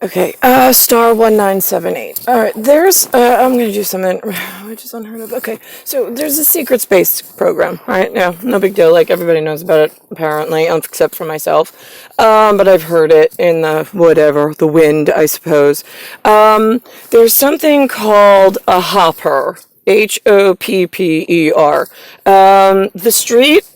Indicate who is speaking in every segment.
Speaker 1: Okay, star 1978. All right, there's, I'm going to do something which is unheard of. Okay, so there's a secret space program, right? Yeah, no big deal. Like, everybody knows about it, apparently, except for myself. But I've heard it in the, whatever, the wind, I suppose. There's something called a hopper. Hopper. The street,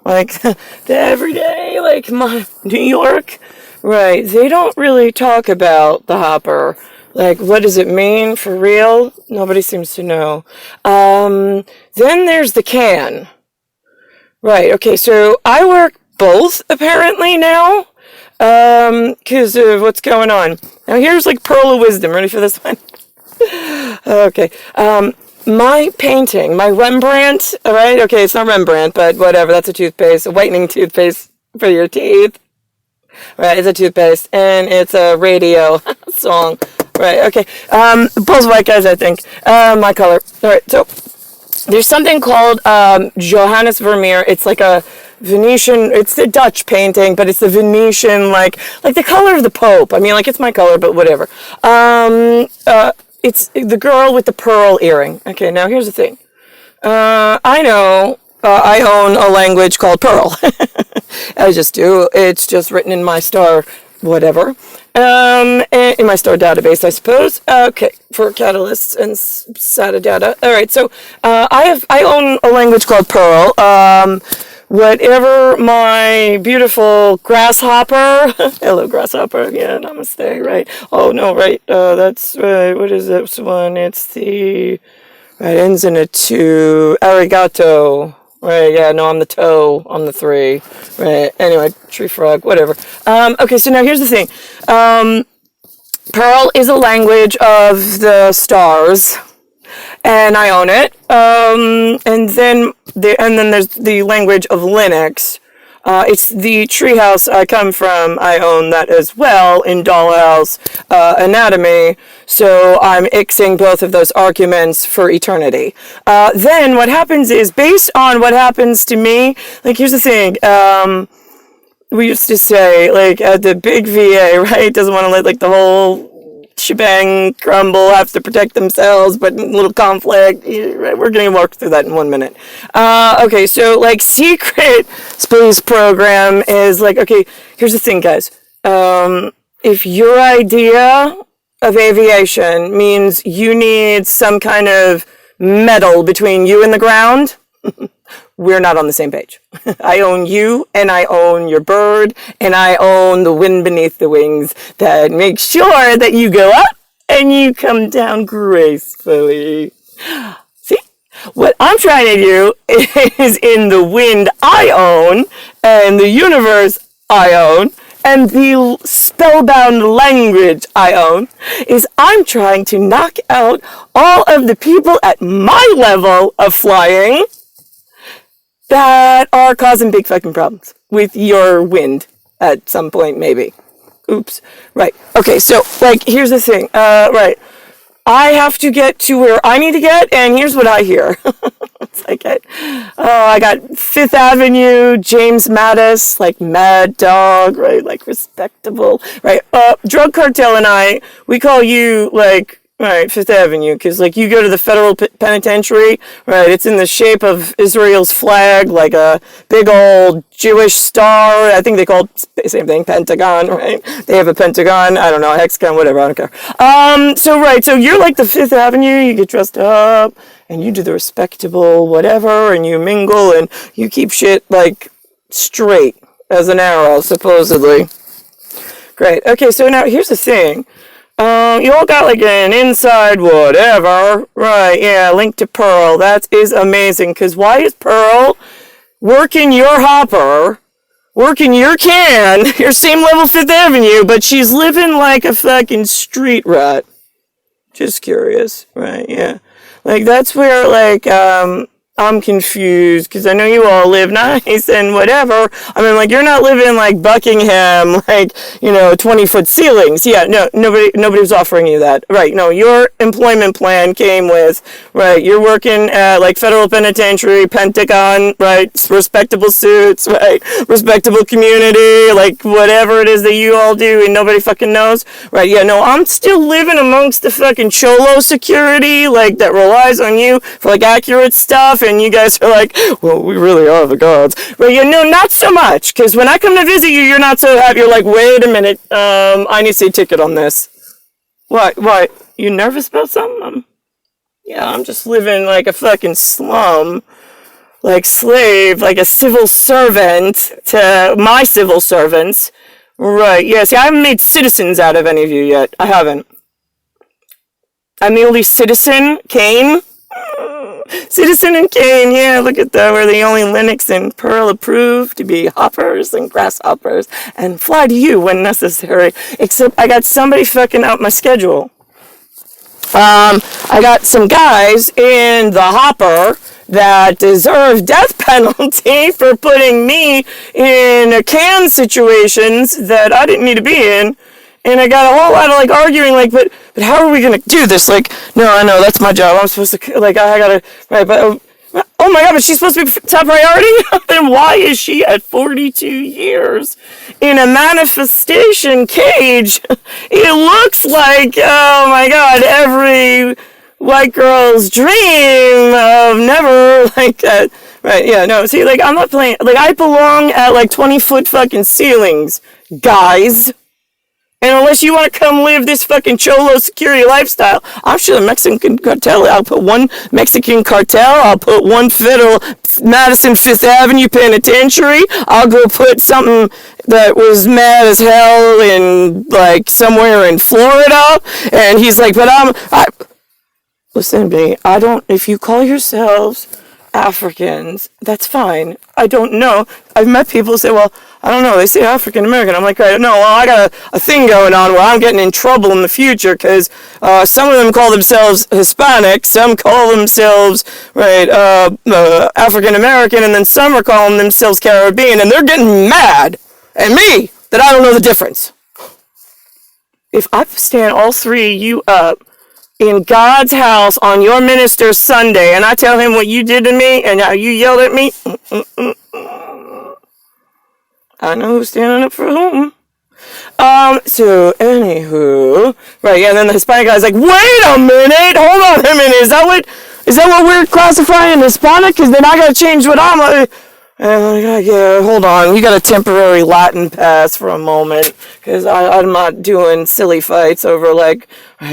Speaker 1: like, the everyday, like, New York. Right, they don't really talk about the hopper. Like, what does it mean for real? Nobody seems to know. Then there's the can. Right, okay, so I work both, apparently, now, because of what's going on. Now, here's, like, pearl of wisdom. Ready for this one? Okay, my painting, my Rembrandt, all right? Okay, it's not Rembrandt, but whatever, that's a toothpaste, a whitening toothpaste for your teeth. Right, it's a toothpaste, and it's a radio song. Right, okay. Both white guys, I think. My color. All right, so there's something called Johannes Vermeer. It's like a Venetian, it's the Dutch painting, but it's the Venetian, like the color of the Pope. I mean, like, it's my color, but whatever. It's the girl with the pearl earring. Okay, now here's the thing. I know. I own a language called Pearl. I just do. It's just written in my star, whatever. In my star database, I suppose. Okay, for catalysts and SATA data. All right, so I own a language called Pearl. Whatever my beautiful grasshopper. Hello, grasshopper. Yeah, namaste. Right. Oh no, right. That's right. What is this one? It's the right ends in a 2. Arigato. Right, yeah, no, I'm the toe, I'm the 3. Right, anyway, tree frog, whatever. Okay, so now here's the thing. Pearl is a language of the stars, and I own it. And then there's the language of Linux. It's the treehouse I come from. I own that as well in Dollhouse Anatomy. So I'm Xing both of those arguments for eternity. Then what happens is, based on what happens to me, like, here's the thing. We used to say, like, at the big VA, right, doesn't want to let, like, the whole shebang crumble, have to protect themselves, but a little conflict. We're going to walk through that in 1 minute. Okay, so, like, secret space program is like, okay, here's the thing, guys. If your idea of aviation means you need some kind of metal between you and the ground, we're not on the same page. I own you, and I own your bird, and I own the wind beneath the wings that makes sure that you go up and you come down gracefully. See? What I'm trying to do is, in the wind I own, and the universe I own, and the spellbound language I own, is I'm trying to knock out all of the people at my level of flying that are causing big fucking problems with your wind at some point, maybe. Oops. Right. Okay, so, like, here's the thing. Right. I have to get to where I need to get, and here's what I hear. It's like, I got Fifth Avenue, James Mattis, like, Mad Dog, right? Like, respectable, right? Drug cartel and I, we call you, like, right, Fifth Avenue, because, like, you go to the federal penitentiary, right, it's in the shape of Israel's flag, like a big old Jewish star. I think they call it the same thing, Pentagon, right? They have a Pentagon, I don't know, hexagon, whatever, I don't care. So you're like the Fifth Avenue, you get dressed up, and you do the respectable whatever, and you mingle, and you keep shit, like, straight as an arrow, supposedly. Great. Okay, so now here's the thing. You all got, like, an inside whatever. Right, yeah, link to Pearl. That is amazing, because why is Pearl working your hopper, working your can, your same level Fifth Avenue, but she's living like a fucking street rat? Just curious, right, yeah. Like, that's where, like, I'm confused because I know you all live nice and whatever. I mean, like, you're not living like Buckingham, like, 20-foot ceilings. Yeah, no, nobody was offering you that. Right, no, your employment plan came with, right, you're working at like federal penitentiary, Pentagon, right, respectable suits, right, respectable community, like whatever it is that you all do and nobody fucking knows. Right, yeah, no, I'm still living amongst the fucking cholo security, like, that relies on you for like accurate stuff. And you guys are like, well, we really are the gods. But not so much. Because when I come to visit you, you're not so happy. You're like, wait a minute. I need to see a ticket on this. What? You nervous about something? Yeah, I'm just living like a fucking slum. Like slave, like a civil servant to my civil servants. Right, yeah. See, I haven't made citizens out of any of you yet. I haven't. I'm the only citizen, Kane. Citizen and Kane, yeah, look at that. We're the only Linux and Perl approved to be hoppers and grasshoppers and fly to you when necessary. Except I got somebody fucking out my schedule. I got some guys in the hopper that deserve death penalty for putting me in can situations that I didn't need to be in. And I got a whole lot of like arguing, like, but how are we gonna do this? Like, no, I know that's my job. I'm supposed to, like, I gotta, right? But oh my God, but she's supposed to be top priority. Then why is she at 42 years in a manifestation cage? It looks like, oh my God, every white girl's dream of never like that. Right? Yeah. No. See, like, I'm not playing. Like, I belong at like 20-foot fucking ceilings, guys. And unless you want to come live this fucking cholo security lifestyle, I'm sure the Mexican cartel, I'll put one Mexican cartel, I'll put one federal Madison Fifth Avenue Penitentiary, I'll go put something that was mad as hell in, like, somewhere in Florida, and he's like, listen to me, if you call yourselves Africans, that's fine. I don't know. I've met people who say, well, I don't know, they say African American. I'm like, right, no, well, I got a thing going on where I'm getting in trouble in the future because some of them call themselves Hispanic, some call themselves, right, African American, and then some are calling themselves Caribbean, and they're getting mad at me that I don't know the difference. If I stand all three of you up in God's house on your minister's Sunday, and I tell him what you did to me and how you yelled at me, I know who's standing up for whom. So anywho, right, yeah, and then the Hispanic guy's like, wait a minute, hold on a minute, is that what we're classifying Hispanic? Because then I gotta change what I'm like. And I'm like, yeah, hold on, you got a temporary Latin pass for a moment, because I'm not doing silly fights over, like,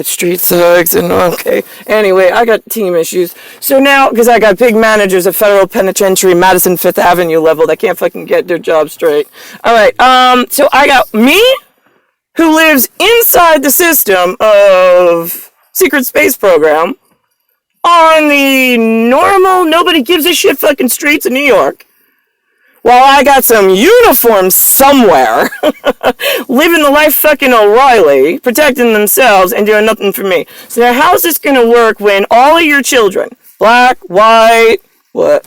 Speaker 1: street thugs, and okay. Anyway, I got team issues. So now, because I got big managers at Federal Penitentiary, Madison Fifth Avenue level, that can't fucking get their job straight. Alright, so I got me, who lives inside the system of Secret Space Program, on the normal, nobody gives a shit fucking streets of New York. Well, I got some uniforms somewhere, living the life fucking O'Reilly, protecting themselves and doing nothing for me. So now how's this going to work when all of your children, black, white, what?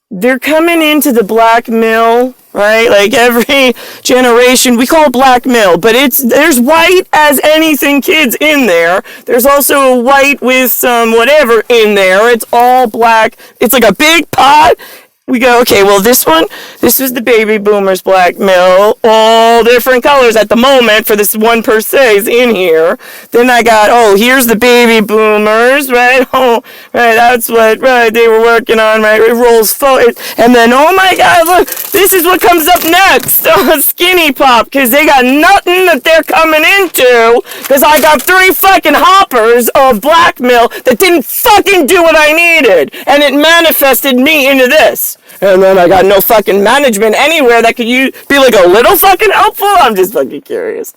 Speaker 1: They're coming into the black mill, right? Like every generation, we call it black mill, but there's white as anything kids in there. There's also white with some whatever in there. It's all black. It's like a big pot. We go, okay, well, this was the baby boomers black mill, all different colors at the moment for this one per se is in here. Then I got, here's the baby boomers, right? Oh, right, that's what, right, they were working on, right? It rolls forward. And then, oh my God, look, this is what comes up next. Skinny Pop, because they got nothing that they're coming into, because I got 3 fucking hoppers of black mill that didn't fucking do what I needed. And it manifested me into this. And then I got no fucking management anywhere that could be like a little fucking helpful. I'm just fucking curious.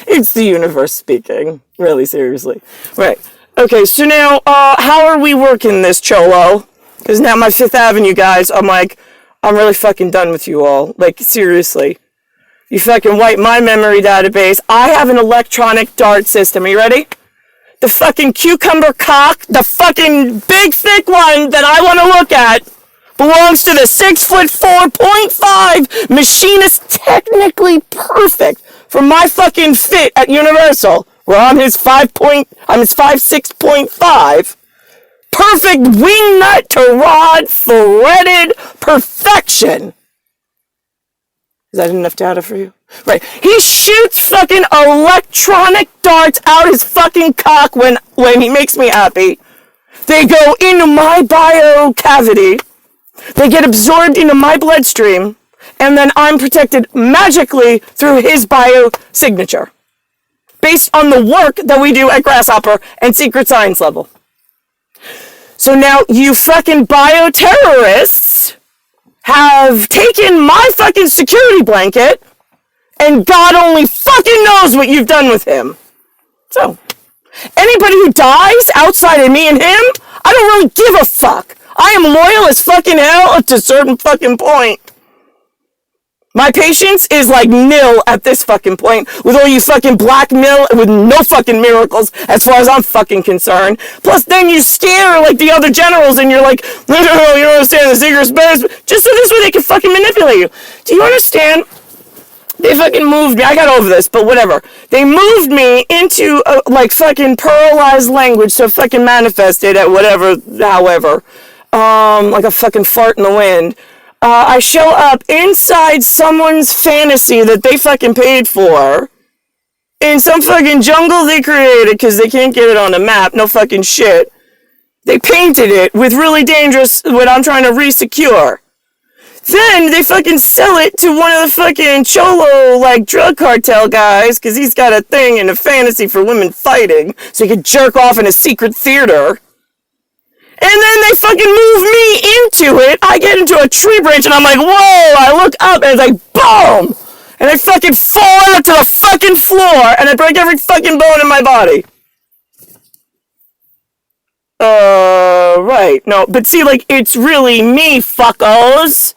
Speaker 1: It's the universe speaking. Really, seriously. Right. Okay, so now, how are we working this, Cholo? Because now my Fifth Avenue guys, I'm like, I'm really fucking done with you all. Like, seriously. You fucking wipe my memory database. I have an electronic DART system. Are you ready? the fucking cucumber cock, the fucking big thick one that I want to look at, belongs to the 6'4.5" machinist, technically perfect for my fucking fit at Universal, where I'm his 5'6.5". Perfect wing nut to rod threaded perfection. Is that enough data for you? Right. He shoots fucking electronic darts out his fucking cock when he makes me happy. They go into my bio cavity. They get absorbed into my bloodstream. And then I'm protected magically through his bio signature. Based on the work that we do at Grasshopper and Secret Science level. So now you fucking bioterrorists have taken my fucking security blanket, and God only fucking knows what you've done with him. So, anybody who dies outside of me and him, I don't really give a fuck. I am loyal as fucking hell up to a certain fucking point. My patience is like nil at this fucking point, with all you fucking blackmail with no fucking miracles as far as I'm fucking concerned. Plus then you scare like the other generals and you're like, no, you don't understand the secret space, just so this way they can fucking manipulate you. Do you understand? They fucking moved me, I got over this, but whatever. They moved me into like fucking pluralized language to fucking manifest it at whatever, however. Like a fucking fart in the wind. I show up inside someone's fantasy that they fucking paid for in some fucking jungle they created because they can't get it on the map. No fucking shit. They painted it with really dangerous, what I'm trying to re-secure. Then they fucking sell it to one of the fucking cholo, like, drug cartel guys because he's got a thing and a fantasy for women fighting so he could jerk off in a secret theater. And then they fucking move me into it. I get into a tree branch and I'm like, whoa, I look up and it's like, boom! And I fucking fall out to the fucking floor and I break every fucking bone in my body. Right. No, but see, like, it's really me, fuckos.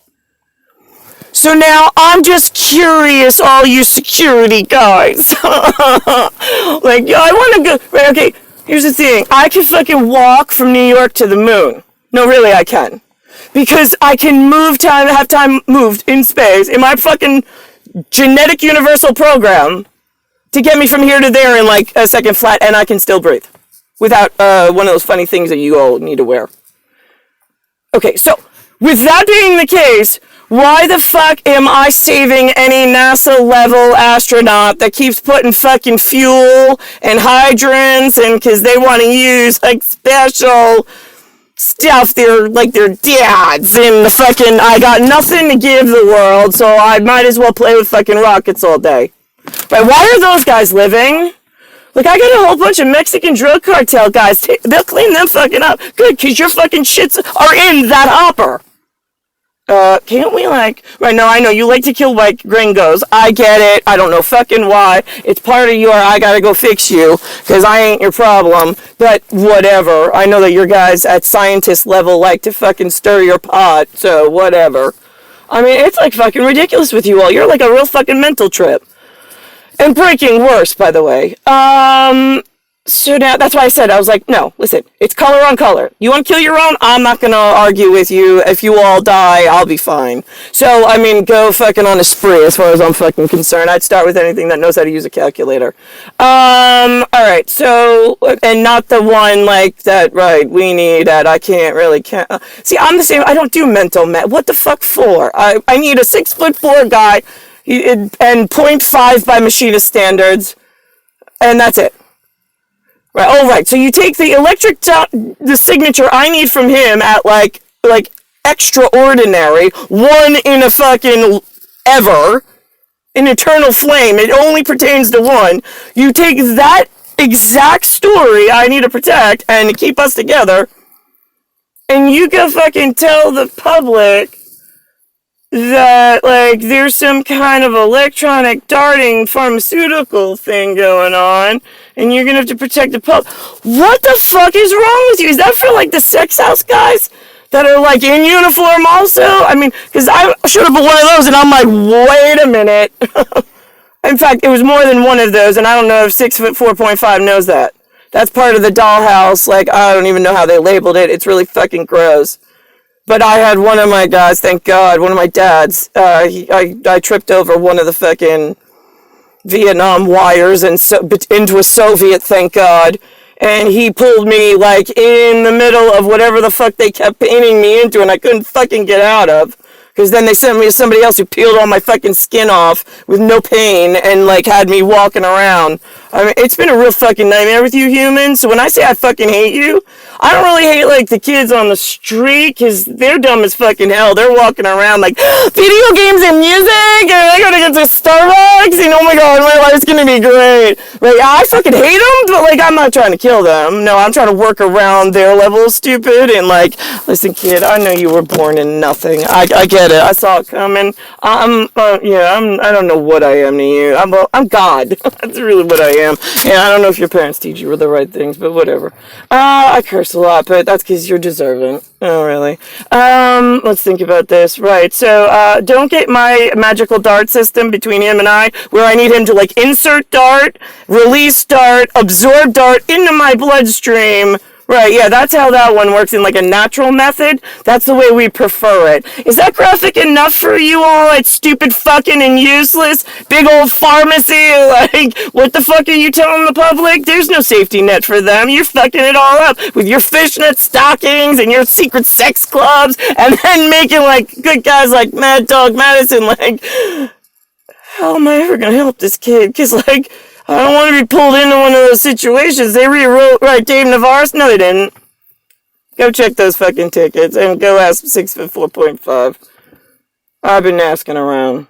Speaker 1: So now I'm just curious, all you security guys. Like, yo, I want to go, right, okay. Here's the thing, I can fucking walk from New York to the moon. No, really, I can. Because I can have time moved in space in my fucking genetic universal program to get me from here to there in like a second flat, and I can still breathe. Without one of those funny things that you all need to wear. Okay, so, with that being the case, why the fuck am I saving any NASA-level astronaut that keeps putting fucking fuel and hydrants and because they want to use, like, special stuff, their dads in the fucking, I got nothing to give the world, so I might as well play with fucking rockets all day. Right, why are those guys living? Like, I got a whole bunch of Mexican drug cartel guys, they'll clean them fucking up. Good, because your fucking shits are in that hopper. Can't we right now I know you like to kill white gringos. I get it. I don't know fucking why. It's part of your, I gotta go fix you, because I ain't your problem. But whatever. I know that your guys at scientist level like to fucking stir your pot, so whatever. I mean, it's like fucking ridiculous with you all. You're like a real fucking mental trip. And breaking worse, by the way. So now, that's why I said, I was like, no, listen, it's color on color. You want to kill your own? I'm not going to argue with you. If you all die, I'll be fine. So, I mean, go fucking on a spree as far as I'm fucking concerned. I'd start with anything that knows how to use a calculator. Alright, so, and not the one like that, right, we need that, I can't. See, I'm the same, I don't do mental math. What the fuck for? I need a 6'4" guy, and 0.5 by machinist standards, and that's it. Right. Oh, right. So you take the the signature I need from him at like extraordinary, one in a fucking ever, an eternal flame. It only pertains to one. You take that exact story I need to protect and to keep us together, and you go fucking tell the public that, like, there's some kind of electronic darting pharmaceutical thing going on, and you're gonna have to protect the public. What the fuck is wrong with you? Is that for, like, the sex house guys that are, like, in uniform also? I mean, because I showed up at one of those, and I'm like, wait a minute. In fact, it was more than one of those, and I don't know if 6'4.5" knows that. That's part of the dollhouse. Like, I don't even know how they labeled it. It's really fucking gross. But I had one of my guys, thank God, one of my dads, I tripped over one of the fucking Vietnam wires and into a Soviet, thank God. And he pulled me, like, in the middle of whatever the fuck they kept painting me into, and I couldn't fucking get out of. Because then they sent me to somebody else who peeled all my fucking skin off with no pain and, like, had me walking around. I mean, it's been a real fucking nightmare with you humans. So when I say I fucking hate you, I don't really hate, like, the kids on the street, because they're dumb as fucking hell. They're walking around, like, video games and music, and I gotta get to Starbucks, and oh my god, my life's gonna be great. Like, I fucking hate them, but, like, I'm not trying to kill them. No, I'm trying to work around their level of stupid, and, like, listen, kid, I know you were born in nothing. I get it. I saw it coming. I don't know what I am to you. I'm God. That's really what I am. Yeah, I don't know if your parents teach you the right things, but whatever. I curse a lot, but that's because you're deserving. Oh, really? Let's think about this. Right, so, don't get my magical dart system between him and I, where I need him to, like, insert dart, release dart, absorb dart into my bloodstream. Right, yeah, that's how that one works in, like, a natural method. That's the way we prefer it. Is that graphic enough for you all? It's stupid fucking and useless. Big old pharmacy, like, what the fuck are you telling the public? There's no safety net for them. You're fucking it all up with your fishnet stockings and your secret sex clubs, and then making, like, good guys like Mad Dog Madison, like, how am I ever gonna help this kid? Because, like, I don't want to be pulled into one of those situations. They rewrote, right, Dave Navarre? No, they didn't. Go check those fucking tickets and go ask 6'4.5. I've been asking around.